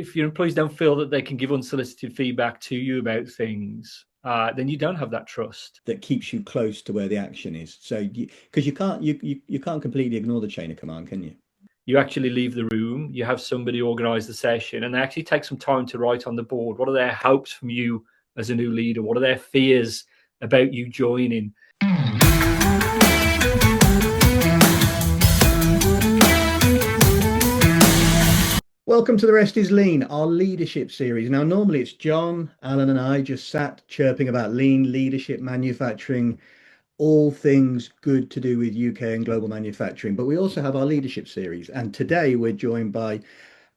if your employees don't feel that they can give unsolicited feedback to you about things, then you don't have that trust that keeps you close to where the action is. So because you can't completely ignore the chain of command, can you? You actually leave the room, you have somebody organize the session, and they actually take some time to write on the board what are their hopes from you as a new leader, what are their fears about you joining. Welcome to The Rest is Lean, our leadership series. Now, normally it's John, Alan, and I just sat chirping about lean leadership, manufacturing, all things good to do with UK and global manufacturing. But we also have our leadership series. And today we're joined by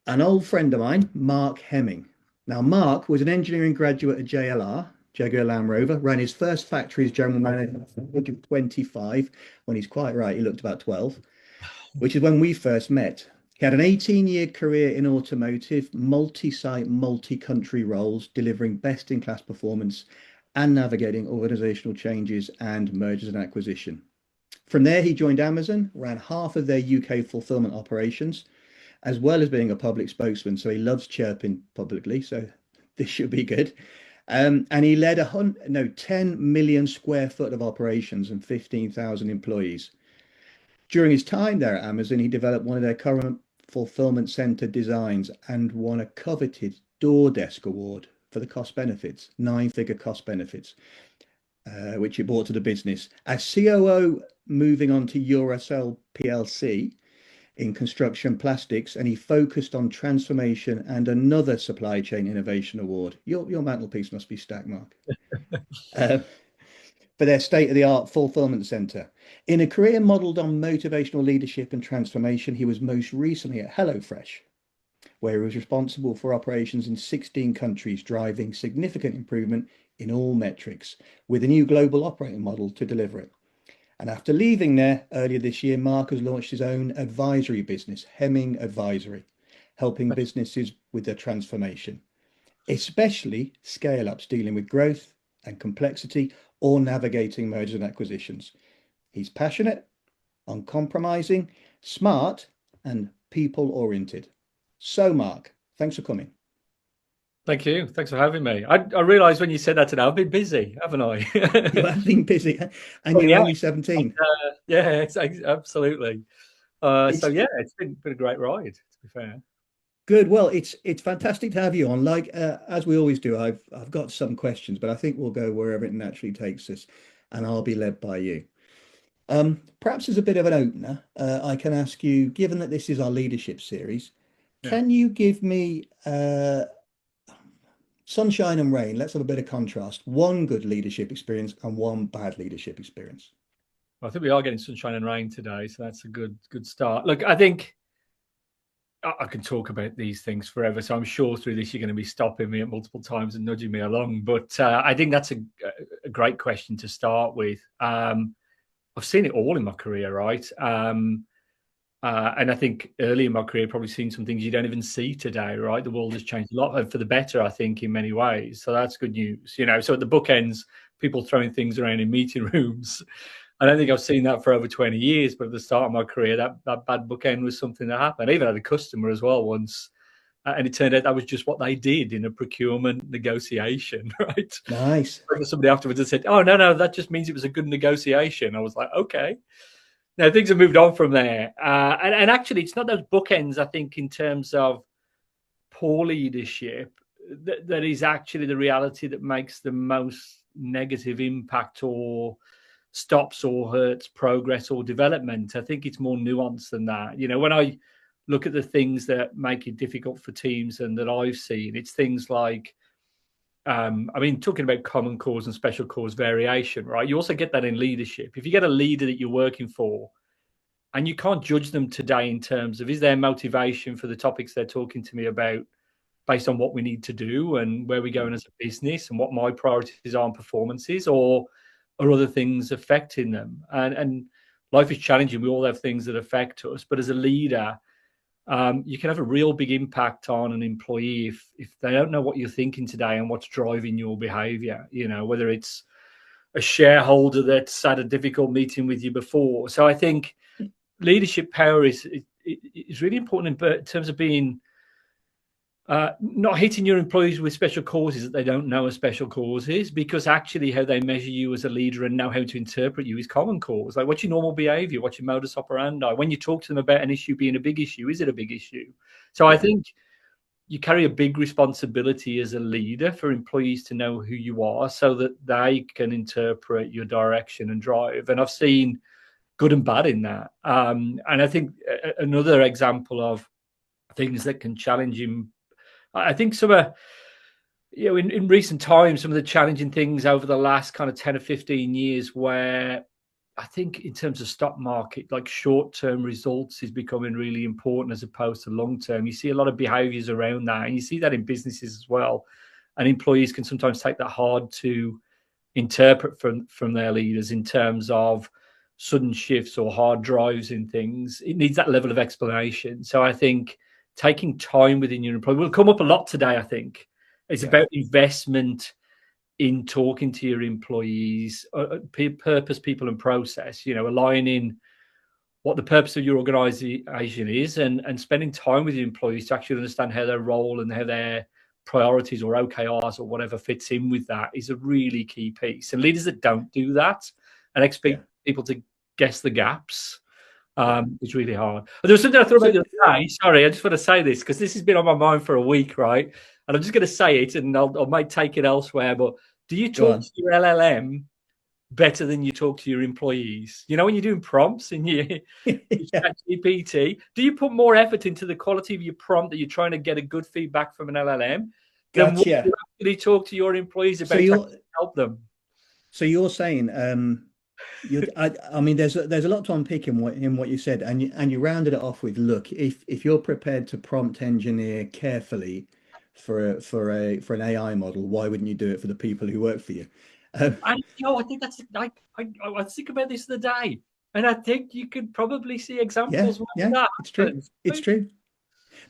an old friend of mine, Mark Hemming. Now, Mark was an engineering graduate at JLR, Jaguar Land Rover, ran his first factory as general manager at 25. When he's quite right, he looked about 12, which is when we first met. He had an 18-year career in automotive, multi-site, multi-country roles, delivering best-in-class performance and navigating organizational changes and mergers and acquisition. From there, he joined Amazon, ran half of their UK fulfillment operations, as well as being a public spokesman. So he loves chirping publicly. So this should be good. And he led 10 million square foot of operations and 15,000 employees. During his time there at Amazon, he developed one of their current fulfillment center designs and won a coveted Door Desk Award for the cost benefits, 9-figure cost benefits, which he brought to the business. As COO, moving on to Eurocell PLC in construction plastics, and he focused on transformation and another supply chain innovation award. Your mantelpiece must be stacked, Mark. For their state-of-the-art fulfillment center. In a career modeled on motivational leadership and transformation, he was most recently at HelloFresh, where he was responsible for operations in 16 countries, driving significant improvement in all metrics, with a new global operating model to deliver it. And after leaving there earlier this year, Mark has launched his own advisory business, Hemming Advisory, helping businesses with their transformation, especially scale-ups dealing with growth and complexity or navigating mergers and acquisitions. He's passionate, uncompromising, smart, and people-oriented. So, Mark, thanks for coming. Thank you. Thanks for having me. I realised when you said that today, I've been busy, haven't I? You have been busy, and you're only 17. Yeah, absolutely. So yeah, it's been a great ride, to be fair. Good. Well, it's fantastic to have you on. Like as we always do, I've got some questions, but I think we'll go wherever it naturally takes us, and I'll be led by you. Perhaps as a bit of an opener, I can ask you, given that this is our leadership series, can you give me sunshine and rain? Let's have a bit of contrast. One good leadership experience and one bad leadership experience. Well, I think we are getting sunshine and rain today, so that's a good start. Look, I think I can talk about these things forever, so I'm sure through this you're going to be stopping me at multiple times and nudging me along. But I think that's a great question to start with. I've seen it all in my career, right? And I think early in my career, probably seen some things you don't even see today, right? The world has changed a lot for the better, I think, in many ways. So that's good news, you know. So at the bookends, people throwing things around in meeting rooms. I don't think I've seen that for over 20 years, but at the start of my career, that bad bookend was something that happened. I even had a customer as well once, and it turned out that was just what they did in a procurement negotiation, right? Nice. Somebody afterwards had said, "Oh, no, that just means it was a good negotiation." I was like, okay. Now, things have moved on from there. And actually, it's not those bookends, I think, in terms of poor leadership, that is actually the reality that makes the most negative impact or stops or hurts progress or development. I think it's more nuanced than that. You know, when I look at the things that make it difficult for teams and that I've seen, it's things like, talking about common cause and special cause variation, right? You also get that in leadership. If you get a leader that you're working for and you can't judge them today in terms of, is their motivation for the topics they're talking to me about based on what we need to do and where we're going as a business and what my priorities are and performances, or other things affecting them? And life is challenging. We all have things that affect us, but as a leader, you can have a real big impact on an employee if they don't know what you're thinking today and what's driving your behavior, you know, whether it's a shareholder that's had a difficult meeting with you before. So I think leadership power is really important in terms of being Not hitting your employees with special causes that they don't know are special causes, because actually how they measure you as a leader and know how to interpret you is common cause. Like, what's your normal behavior? What's your modus operandi? When you talk to them about an issue being a big issue, is it a big issue? So I Yeah, think you carry a big responsibility as a leader for employees to know who you are so that they can interpret your direction and drive. And I've seen good and bad in that. And I think another example of things that can challenge him, I think some of, in recent times, some of the challenging things over the last kind of 10 or 15 years, where I think in terms of stock market, like short-term results is becoming really important as opposed to long-term. You see a lot of behaviors around that, and you see that in businesses as well. And employees can sometimes take that hard to interpret from their leaders in terms of sudden shifts or hard drives in things. It needs that level of explanation. So I think taking time within your employee will come up a lot today. I think it's yeah, about investment in talking to your employees, purpose, people, and process. Aligning what the purpose of your organization is, and spending time with your employees to actually understand how their role and how their priorities or OKRs or whatever fits in with that is a really key piece. And leaders that don't do that and yeah, expect people to guess the gaps yeah. is really hard. But there was something I thought about So the other day. Sorry, I just want to say this because this has been on my mind for a week, right? And I'm just going to say it, and I might take it elsewhere. But do you go talk on. to your LLM better than you talk to your employees? When you're doing prompts in your Yeah, ChatGPT, do you put more effort into the quality of your prompt that you're trying to get a good feedback from an LLM than what you gotcha. actually talk to your employees So about to you're actually help them? you're saying I mean there's a lot to unpick in what you said, and you rounded it off with, look, if you're prepared to prompt engineer carefully for an AI model, why wouldn't you do it for the people who work for you? Um, I think that's I think about this the day, and I think you could probably see yeah, examples where yeah, that it's true. happens. It's true.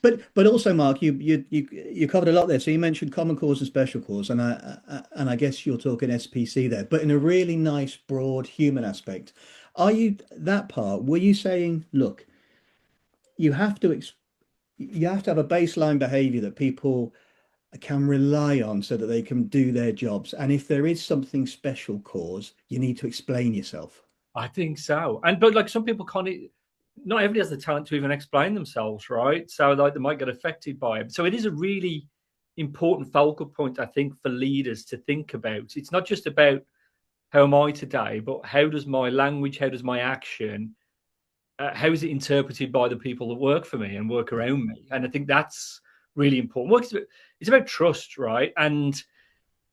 But also, Mark, you covered a lot there. So you mentioned common cause and special cause, and I guess you're talking SPC there, but in a really nice, broad human aspect. Are you that part? Were you saying, look, you have to you have to have a baseline behavior that people can rely on so that they can do their jobs, and if there is something special cause, you need to explain yourself. I think so. But like some people can't. Not everybody has the talent to even explain themselves, right? So like they might get affected by it. So it is a really important focal point, I think, for leaders to think about. It's not just about how am I today, but how does my language, how does my action, how is it interpreted by the people that work for me and work around me? And I think that's really important. It's about trust, right? And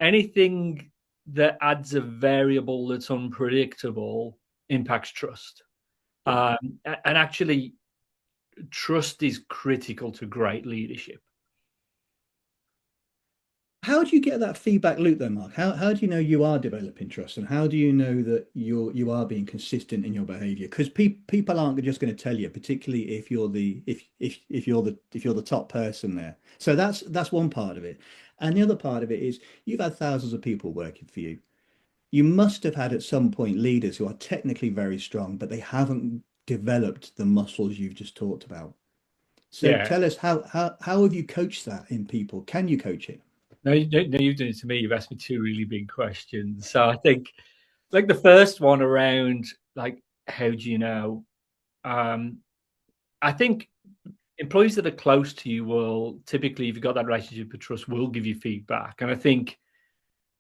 anything that adds a variable that's unpredictable impacts trust. Yeah. And actually, trust is critical to great leadership. How do you get that feedback loop then, Mark? How do you know you are developing trust, and how do you know that you are being consistent in your behavior? Because people aren't just going to tell you, particularly if you're the if you're the top person there. So that's one part of it, and the other part of it is you've had thousands of people working for you. You must have had at some point leaders who are technically very strong, but they haven't developed the muscles you've just talked about. So Yeah. tell us how have you coached that in people? Can you coach it? No, you've done it to me. You've asked me two really big questions. So I think, like the first one around, like, how do you know? Um, I think employees that are close to you will typically, if you've got that relationship of trust, will give you feedback. And I think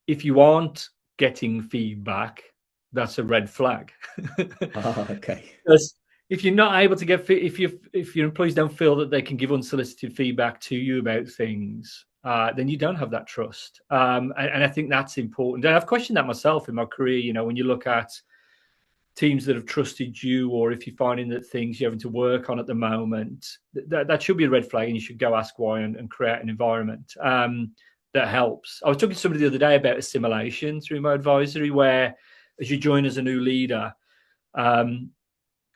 if you aren't getting feedback, that's a red flag. Ah, okay. Because if you're not able to get, if your employees don't feel that they can give unsolicited feedback to you about things, then you don't have that trust. And I think that's important. And I've questioned that myself in my career. When you look at teams that have trusted you, or if you're finding that things you're having to work on at the moment, that should be a red flag, and you should go ask why and create an environment that helps. I was talking to somebody the other day about assimilation through my advisory, where as you join as a new leader, um,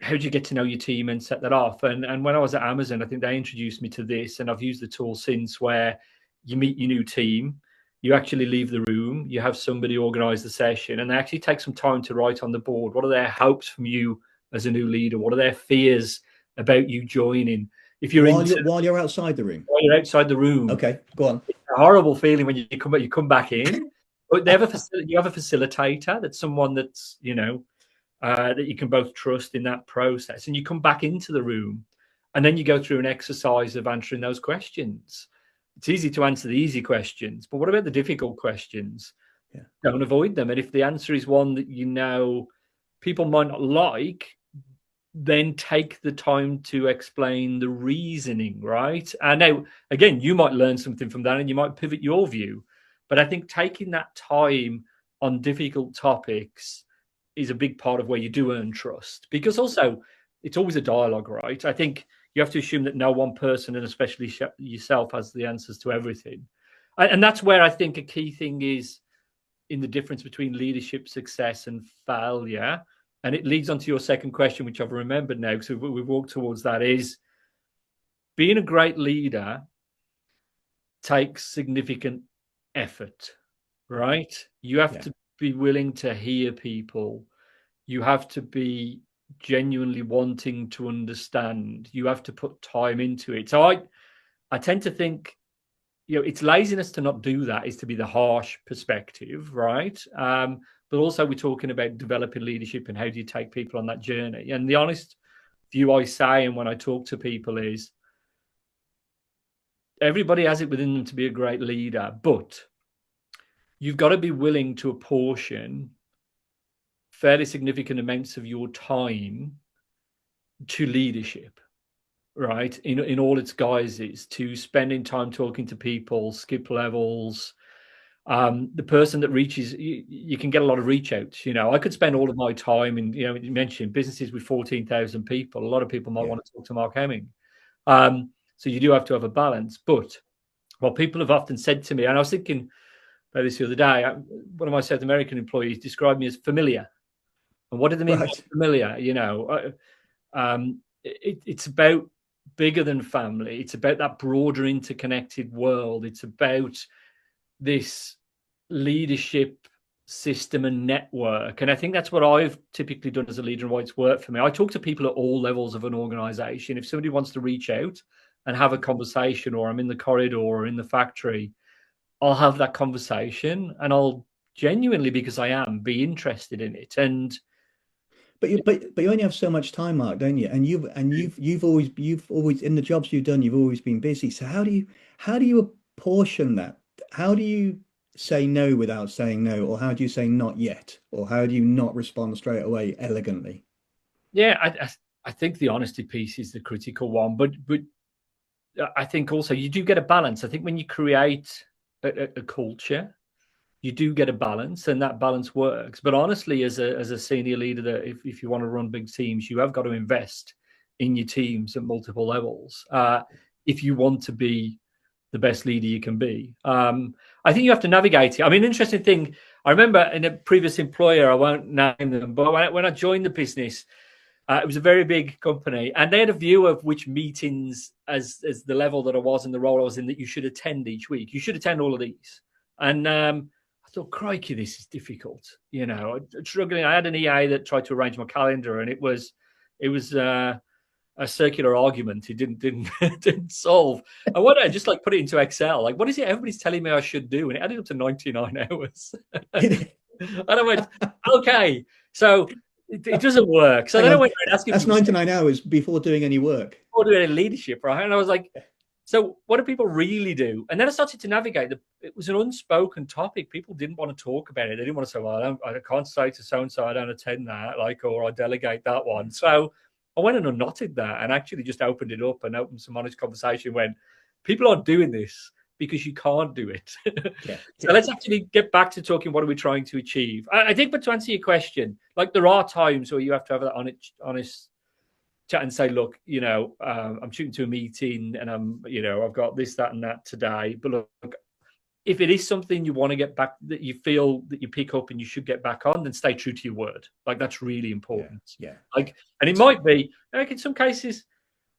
how do you get to know your team and set that off? And when I was at Amazon, I think they introduced me to this, and I've used the tool since, where you meet your new team, you actually leave the room, you have somebody organize the session, and they actually take some time to write on the board what are their hopes from you as a new leader, what are their fears about you joining. If you're while you're outside the room. while you're outside the room, Okay, go on. it's a horrible feeling when you come back in. But you have a facilitator, that's someone that's, that you can both trust in that process, and you come back into the room, and then you go through an exercise of answering those questions. It's easy to answer the easy questions, but what about the difficult questions? Yeah. Don't avoid them. And if the answer is one that people might not like, then take the time to explain the reasoning, right? And now, again, you might learn something from that and you might pivot your view. But I think taking that time on difficult topics is a big part of where you do earn trust, because also it's always a dialogue, right? I think you have to assume that no one person, and especially yourself, has the answers to everything. And that's where I think a key thing is in the difference between leadership success and failure. And it leads on to your second question, which I've remembered now, because we've walked towards that, is being a great leader takes significant effort, right? You have to be willing to hear people. You have to be genuinely wanting to understand. You have to put time into it. So I tend to think, it's laziness to not do that, is to be the harsh perspective, right? But also we're talking about developing leadership and how do you take people on that journey. And the honest view I say, and when I talk to people, is everybody has it within them to be a great leader, but you've got to be willing to apportion fairly significant amounts of your time to leadership, right? In all its guises, to spending time talking to people, skip levels. The person that reaches, you can get a lot of reach outs. I could spend all of my time in, you mentioned businesses with 14,000 people. A lot of people might want to talk to Mark Hemming. So you do have to have a balance. But what people have often said to me, and I was thinking about this the other day, one of my South American employees described me as familiar. And what do they mean by familiar? It's about bigger than family. It's about that broader interconnected world. It's about this leadership system and network. And I think that's what I've typically done as a leader and why it's worked for me. I talk to people at all levels of an organization. If somebody wants to reach out and have a conversation, or I'm in the corridor or in the factory, I'll have that conversation, and I'll genuinely, because I am, be interested in it. And but you only have so much time, Mark, don't you? And you've always in the jobs you've done, you've always been busy. So how do you apportion that? How do you say no without saying no, or how do you say not yet, or how do you not respond straight away elegantly? Yeah, I think the honesty piece is the critical one, but I think also you do get a balance. I think when you create a culture, you do get a balance, and that balance works. But honestly, as a senior leader, that if you want to run big teams, you have got to invest in your teams at multiple levels if you want to be the best leader you can be. I think you have to navigate it. I mean, interesting thing, I remember in a previous employer, I won't name them, but when I joined the business, it was a very big company, and they had a view of which meetings, as the level that I was and the role I was in, that you should attend each week. You should attend all of these. And I thought, crikey, this is difficult. Struggling. I had an EA that tried to arrange my calendar, and it was a circular argument. It didn't solve. I wanted to just put it into Excel. What is it everybody's telling me I should do? And it added up to 99 hours. And I went, okay, so it doesn't work. So then I went asking. That's 99 hours before doing any work. Before doing any leadership, right? And I was like, so what do people really do? And then I started to navigate. It was an unspoken topic. People didn't want to talk about it. They didn't want to say, well, I can't say to so-and-so I don't attend that, or I delegate that one. So I went and unknotted that and actually just opened it up and opened some honest conversation when people aren't doing this because you can't do it. So let's actually get back to talking, what are we trying to achieve? I think, but to answer your question, there are times where you have to have that honest chat and say, look, I'm shooting to a meeting and I've got this, that, and that today. But look, if it is something you want to get back, that you feel that you pick up and you should get back on, then stay true to your word. That's really important. Yeah. And it might be, in some cases,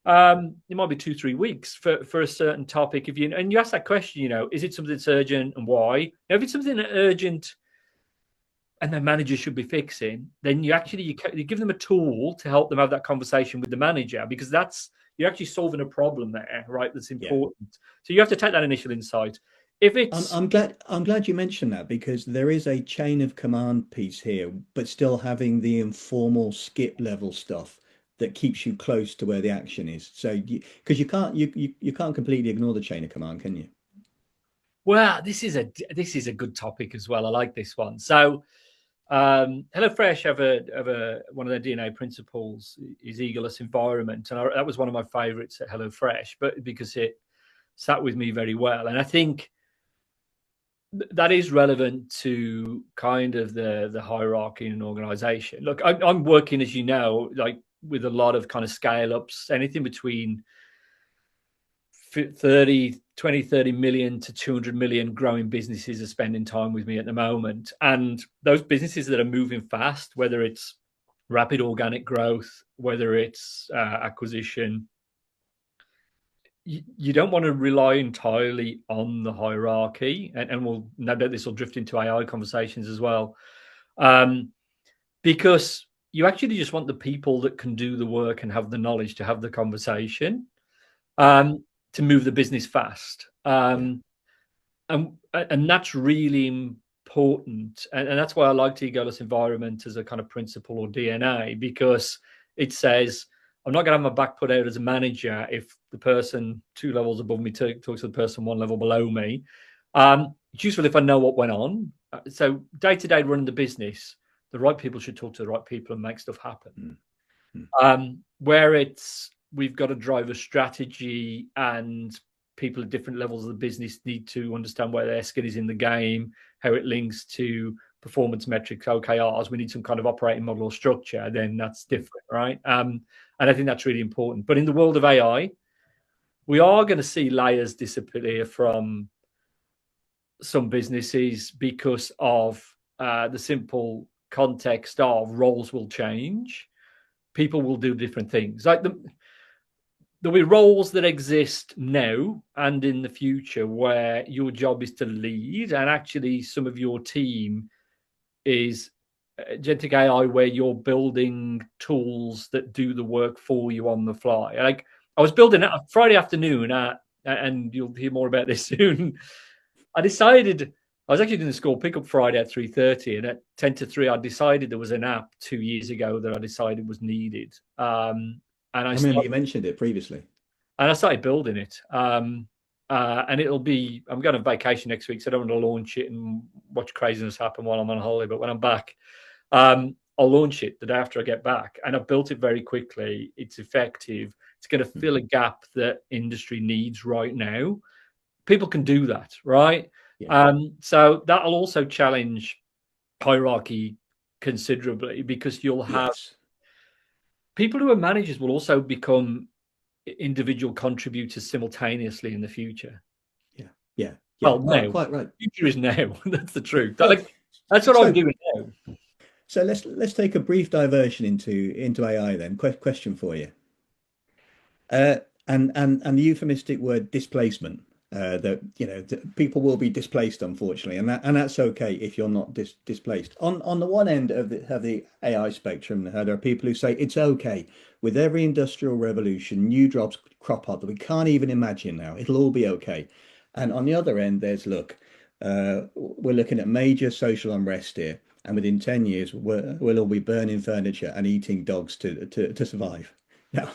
it might be 2-3 weeks for a certain topic. And you ask that question, is it something that's urgent and why? Now, if it's something urgent and the manager should be fixing, then you give them a tool to help them have that conversation with the manager, because that's you're actually solving a problem there, right? That's Yeah. important. So you have to take that initial insight. If I'm, it's I'm glad I'm glad you mentioned that because there is a chain of command piece here, but still having the informal skip level stuff that keeps you close to where the action is. So because you can't completely ignore the chain of command, can you? well, this is a good topic as well. I like this one. So HelloFresh have a one of their DNA principles is egoless environment, and that was one of my favorites at HelloFresh, but because it sat with me very well, and I think that is relevant to kind of the hierarchy in an organization. Look, I'm working, as you know, like with a lot of kind of scale ups, anything between 30 million to 200 million growing businesses are spending time with me at the moment. And those businesses that are moving fast, whether it's rapid organic growth, whether it's acquisition, you don't want to rely entirely on the hierarchy. And we'll no doubt this will drift into AI conversations as well. Um, because you actually just want the people that can do the work and have the knowledge to have the conversation, um, to move the business fast. Yeah. And that's really important. And that's why I like the egoless environment as a kind of principle or DNA, because it says, I'm not going to have my back put out as a manager if the person 2 levels above me talks to the person 1 level below me. It's useful if I know what went on. So day to day running the business, the right people should talk to the right people and make stuff happen. Mm, mm, Where it's we've got to drive a strategy and people at different levels of the business need to understand where their skin is in the game, how it links to performance metrics, OKRs. We need some kind of operating model or structure. Then that's mm. different, right? And I think that's really important. But in the world of AI, we are going to see layers disappear from some businesses because of the simple context of roles will change. People will do different things. Like there'll be roles that exist now and in the future where your job is to lead, and actually some of your team is agentic AI, where you're building tools that do the work for you on the fly. Like I was building it Friday afternoon, and you'll hear more about this soon. I decided I was actually doing the school pickup Friday at 3:30, and at 10 to 3, I decided there was an app 2 years ago that I decided was needed. And I remember you mentioned it previously. I started building it. And it'll be, I'm going on vacation next week, so I don't want to launch it and watch craziness happen while I'm on holiday. But when I'm back, I'll launch it the day after I get back. And I've built it very quickly. It's effective. It's going to Mm, fill a gap that industry needs right now. People can do that, right? yeah. So that'll also challenge hierarchy considerably, because you'll have Yes. people who are managers will also become individual contributors simultaneously in the future. Yeah. Yeah. Yeah. Well, Oh, now. quite right. Future is now. That's the truth. Well, Like that's what I'm so doing now. so let's take a brief diversion into AI then. Question for you. Uh, and the euphemistic word displacement. That that people will be displaced, unfortunately, and that's okay if you're not displaced. On the one end of the AI spectrum, there are people who say it's okay with every industrial revolution, new jobs crop up that we can't even imagine now. It'll all be okay. And on the other end, there's look, we're looking at major social unrest here, and within 10 years, we'll all be burning furniture and eating dogs to survive. Now,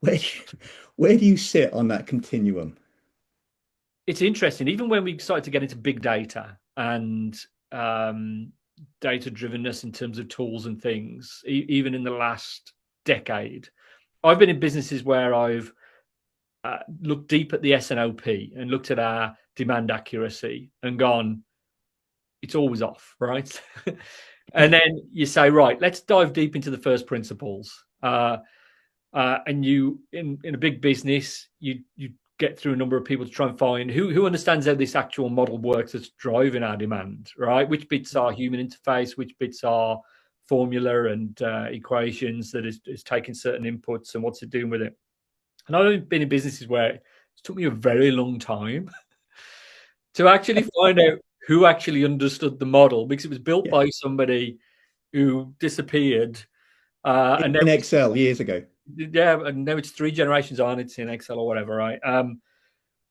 where do you, where do you sit on that continuum? It's interesting. Even when we started to get into big data and um, data drivenness in terms of tools and things, even in the last decade, I've been in businesses where I've looked deep at the SNOP and looked at our demand accuracy and gone, it's always off, right? And then you say, right, let's dive deep into the first principles. And you, in a big business, you get through a number of people to try and find who understands how this actual model works that's driving our demand, right? Which bits are human interface, which bits are formula and equations that is taking certain inputs, and what's it doing with it. And I've been in businesses where it took me a very long time to actually find out who actually understood the model, because it was built Yeah, by somebody who disappeared. And then in Excel years ago. yeah, and now it's 3 generations on. It's in Excel or whatever, right?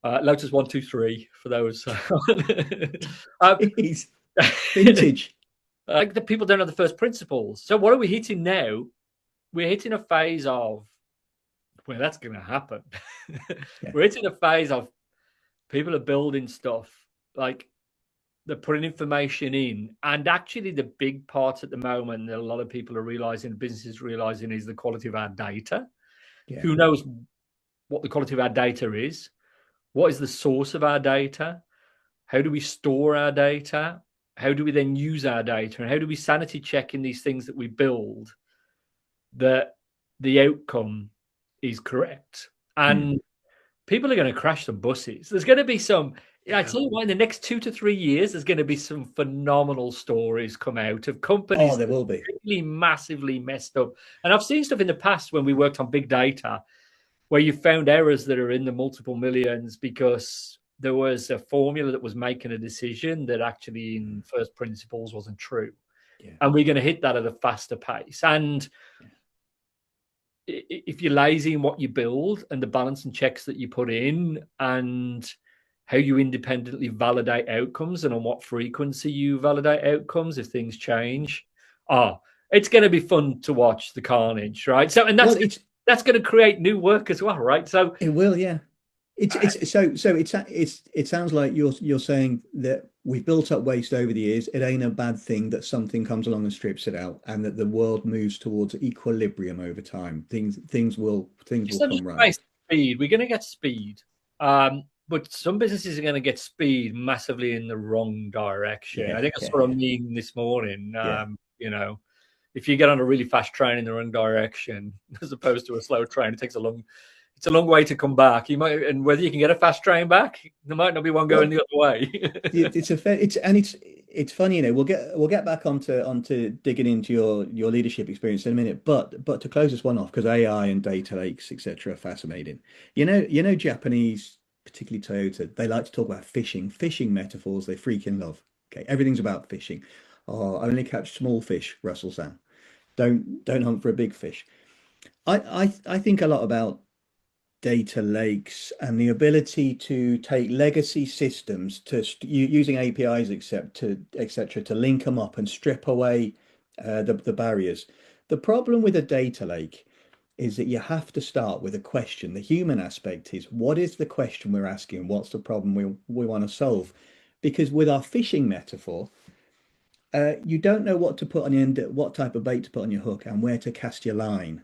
Lotus 1, 2, 3 for those. um, Jeez, vintage. like the people don't know the first principles. So what are we hitting now? We're hitting a phase of well, that's going to happen. Yeah, We're hitting a phase of people are building stuff like they're putting information in, and actually the big part at the moment that a lot of people are realizing, businesses realizing, is the quality of our data. yeah. Who knows what the quality of our data is? What is the source of our data? How do we store our data? How do we then use our data? And how do we sanity check in these things that we build that the outcome is correct? Hmm. And people are going to crash some buses. There's going to be some. I Yeah. tell you what, in the next 2 to 3 years, there's going to be some phenomenal stories come out of Oh, companies there that will be. really massively messed up. And I've seen stuff in the past when we worked on big data where you found errors that are in the multiple millions because there was a formula that was making a decision that actually in first principles wasn't true. Yeah. And we're going to hit that at a faster pace. And Yeah. if you're lazy in what you build and the balance and checks that you put in and how you independently validate outcomes and on what frequency you validate outcomes if things change, ah, it's going to be fun to watch the carnage, right? So, and Well, it's that's going to create new work as well, right? So, it will, yeah. uh, It sounds like you're saying that we've built up waste over the years. It ain't a bad thing that something comes along and strips it out, and that the world moves towards equilibrium over time. Things it's will not just come about right. speed. We're going to get speed, but some businesses are going to get speed massively in the wrong direction. I Yeah, think I yeah, saw a yeah, meme this morning. yeah. You know, if you get on a really fast train in the wrong direction as opposed to a slow train, it's a long way to come back. You might, and whether you can get a fast train back, there might not be one going Well, the other way. it's a fair, it's funny, we'll get back onto digging into your leadership experience in a minute, but to close this one off, because AI and data lakes, etc., are fascinating. Japanese, particularly Toyota, they like to talk about fishing metaphors they freaking love. Okay, everything's about fishing. Oh, only catch small fish, Russell Sam. Don't hunt for a big fish. I think a lot about data lakes and the ability to take legacy systems using APIs, except to etc., to link them up and strip away the barriers. The problem with a data lake is that you have to start with a question. The human aspect is, what is the question we're asking? What's the problem we want to solve? Because with our fishing metaphor, you don't know what to put on the end, what type of bait to put on your hook, and where to cast your line,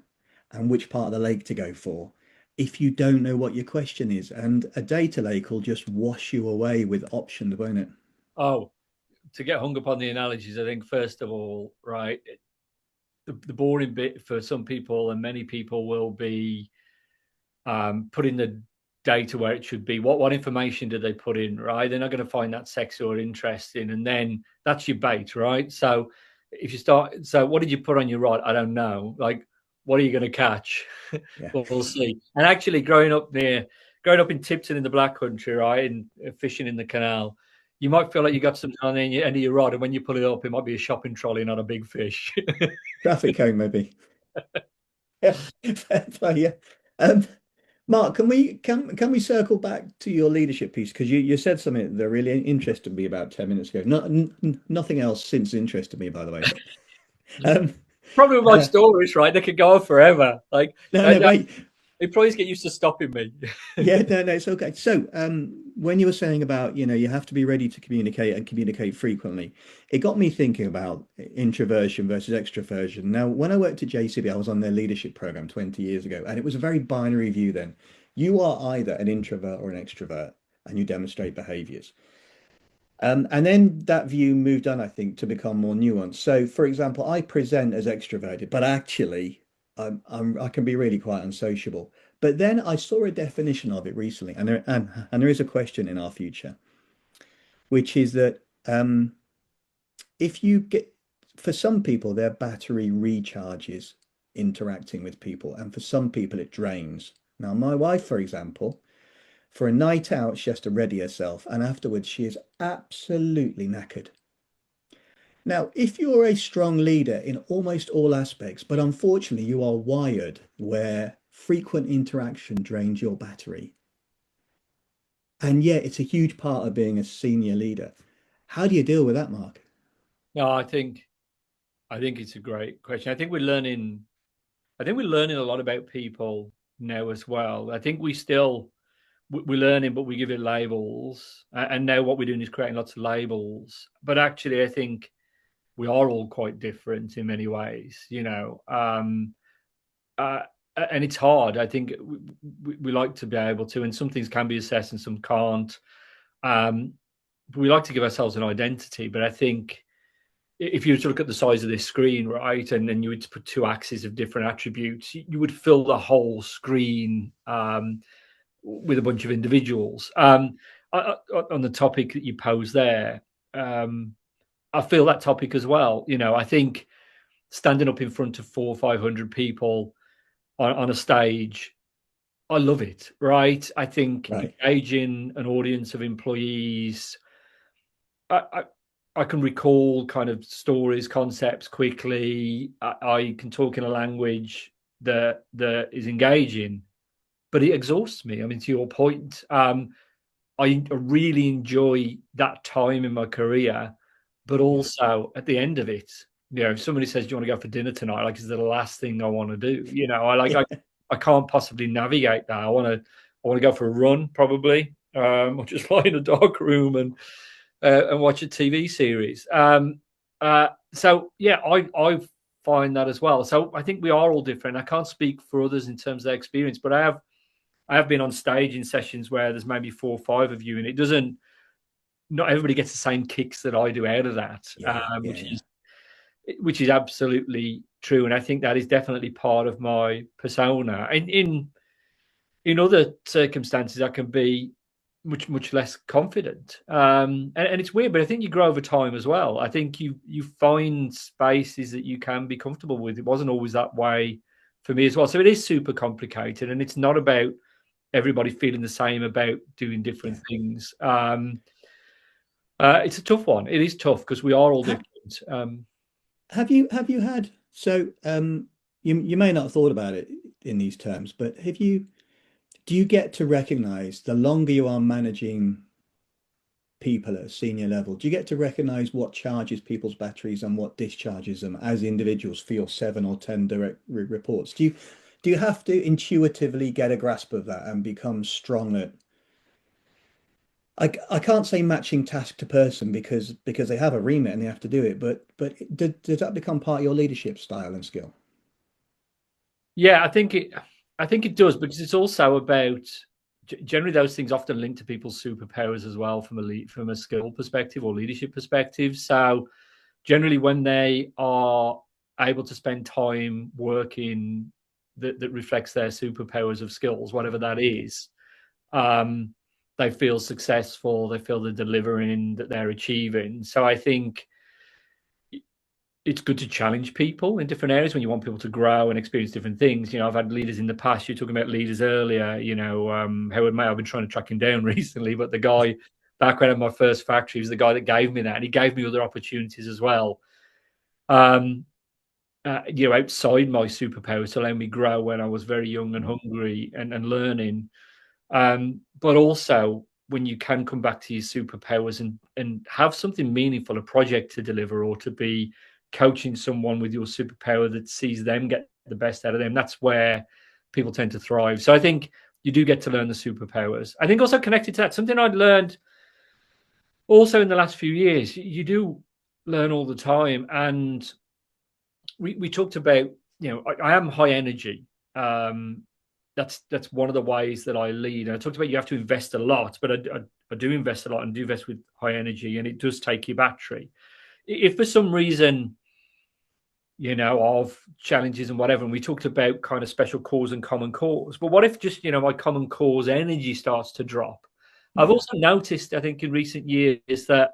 and which part of the lake to go for, if you don't know what your question is. And a data lake will just wash you away with options, won't it? Oh, to get hung up on the analogies, I think first of all, right, the boring bit for some people and many people will be putting the data where it should be. What information do they put in, right? They're not going to find that sexy or interesting, and then that's your bait, right? So if you start, so what did you put on your rod? I don't know. Like, what are you going to catch? Yeah. We'll see. And actually, growing up in Tipton in the Black Country, right, and fishing in the canal, you might feel like you got something on the end of your rod, and when you pull it up, it might be a shopping trolley, not a big fish. Traffic cone, maybe. Yeah, fair play, yeah. Um, Mark, can we circle back to your leadership piece? Because you said something that really interested me about 10 minutes ago. Nothing else since interested me, by the way. Um, Problem with my uh, stories, right? They could go on forever. Like, no, no, wait. they probably get used to stopping me. Yeah, no, no, it's okay. So, when you were saying about, you have to be ready to communicate and communicate frequently, it got me thinking about introversion versus extroversion. Now, when I worked at JCB, I was on their leadership program 20 years ago, and it was a very binary view then. You are either an introvert or an extrovert, and you demonstrate behaviors. And then that view moved on, I think, to become more nuanced. So, for example, I present as extroverted, but actually, I can be really quite unsociable. But then I saw a definition of it recently, and there is a question in our future, which is that if you get, for some people, their battery recharges interacting with people, and for some people, it drains. Now, my wife, for example, for a night out, she has to ready herself, and afterwards, she is absolutely knackered. Now, if you're a strong leader in almost all aspects, but unfortunately you are wired where frequent interaction drains your battery, and yet it's a huge part of being a senior leader. How do you deal with that, Mark? No, I think it's a great question. I think we're learning a lot about people now as well. I think we're learning, but we give it labels. And now what we're doing is creating lots of labels. But actually, I think we are all quite different in many ways, you know. Uh, and it's hard. I think we like to be able to, and some things can be assessed and some can't. Um, but we like to give ourselves an identity. But I think if you were to look at the size of this screen, right, and then you would put two axes of different attributes, you would fill the whole screen with a bunch of individuals. On the topic that you pose there, I feel that topic as well. You know, I think standing up in front of 400 or 500 people on a stage, I love it, right? I think Right. engaging an audience of employees, I, I, I can recall kind of stories, concepts quickly. I can talk in a language that is engaging, but it exhausts me. I mean, to your point, I really enjoy that time in my career, but Yeah. also at the end of it, you know, if somebody says, "Do you want to go for dinner tonight?" Like, is the last thing I want to do? You know, I can't possibly navigate that. I want to go for a run, probably, or just lie in a dark room and watch a TV series. So yeah, I find that as well. So I think we are all different. I can't speak for others in terms of their experience, but I have been on stage in sessions where there's maybe 4 or 5 of you, and it doesn't. Not everybody gets the same kicks that I do out of that, Yeah. Yeah. Yeah. which is absolutely true. And I think that is definitely part of my persona. In other circumstances, I can be much less confident, and it's weird, but I think you grow over time as well. I think you find spaces that you can be comfortable with. It wasn't always that way for me as well. So it is super complicated, and it's not about everybody feeling the same about doing different Yeah. things. It's a tough one. It is tough because we are all Ha- different. have you had so you may not have thought about it in these terms, but have you do you get to recognize the longer you are managing people at a senior level, do you get to recognize what charges people's batteries and what discharges them as individuals for your 7 or 10 direct reports? Do you have to intuitively get a grasp of that and become strong at I can't say matching task to person because they have a remit and they have to do it, but does that become part of your leadership style and skill? Yeah, I think it does because it's also about generally those things often link to people's superpowers as well from a skill perspective or leadership perspective. So generally, when they are able to spend time working that reflects their superpowers of skills, whatever that is, um, they feel successful. They feel they're delivering, that they're achieving. So I think it's good to challenge people in different areas when you want people to grow and experience different things. You know, I've had leaders in the past. You're talking about leaders earlier. You know, Howard May. I've been trying to track him down recently, but the guy back when I had my first factory was the guy that gave me that, and he gave me other opportunities as well. Um, you know, outside my superpowers to allow me grow when I was very young and hungry and learning. But also when you can come back to your superpowers and have something meaningful, a project to deliver, or to be coaching someone with your superpower that sees them get the best out of them, that's where people tend to thrive. So I think you do get to learn the superpowers. I think also connected to that, something I'd learned also in the last few years, you do learn all the time. And we talked about, you know, I am high energy. Um, that's one of the ways that I lead. And I talked about you have to invest a lot, but I do invest a lot and do invest with high energy, and it does take your battery. If for some reason, you know, of challenges and whatever, and we talked about kind of special cause and common cause, but what if just, you know, my common cause energy starts to drop? I've Yeah. also noticed, I think, in recent years that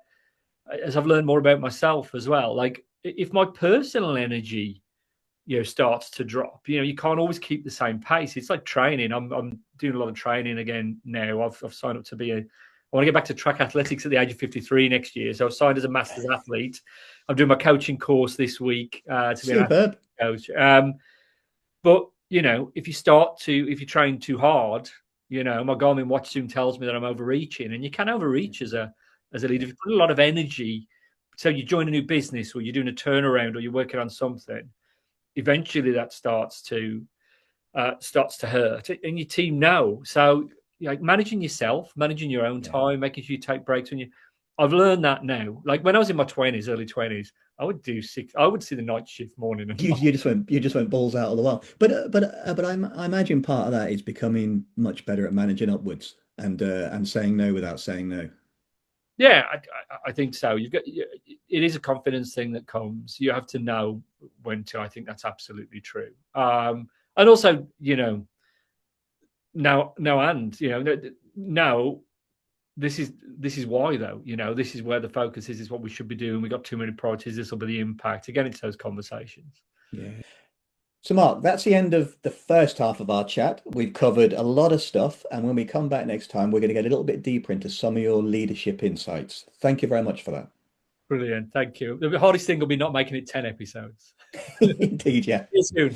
as I've learned more about myself as well, like if my personal energy, you know, starts to drop, you know, you can't always keep the same pace. It's like training. I'm doing a lot of training again now. I've signed up to be I want to get back to track athletics at the age of 53 next year. So I've signed as a master's athlete. I'm doing my coaching course this week to be an Superb. athlete coach. But if you train too hard, my Garmin watch soon tells me that I'm overreaching, and you can overreach as a leader. If you put a lot of energy, so you join a new business, or you're doing a turnaround, or you're working on something, eventually that starts to hurt, and your team know. So, like managing yourself, managing your own time, making sure you take breaks when you. I've learned that now. Like when I was in my early 20s, I would do six. I would see the night shift morning and night. You just went balls out all the while. But I imagine part of that is becoming much better at managing upwards and saying no without saying no. Yeah, I think so. It is a confidence thing that comes. You have to know when to. I think that's absolutely true. And also, now, this is why though. This is where the focus is. Is what we should be doing. We got too many priorities. This will be the impact. Again, it's those conversations. Yeah. So, Mark, that's the end of the first half of our chat. We've covered a lot of stuff, and when we come back next time, we're going to get a little bit deeper into some of your leadership insights. Thank you very much for that. Brilliant. Thank you. The hardest thing will be not making it 10 episodes. Indeed, yeah. See you soon.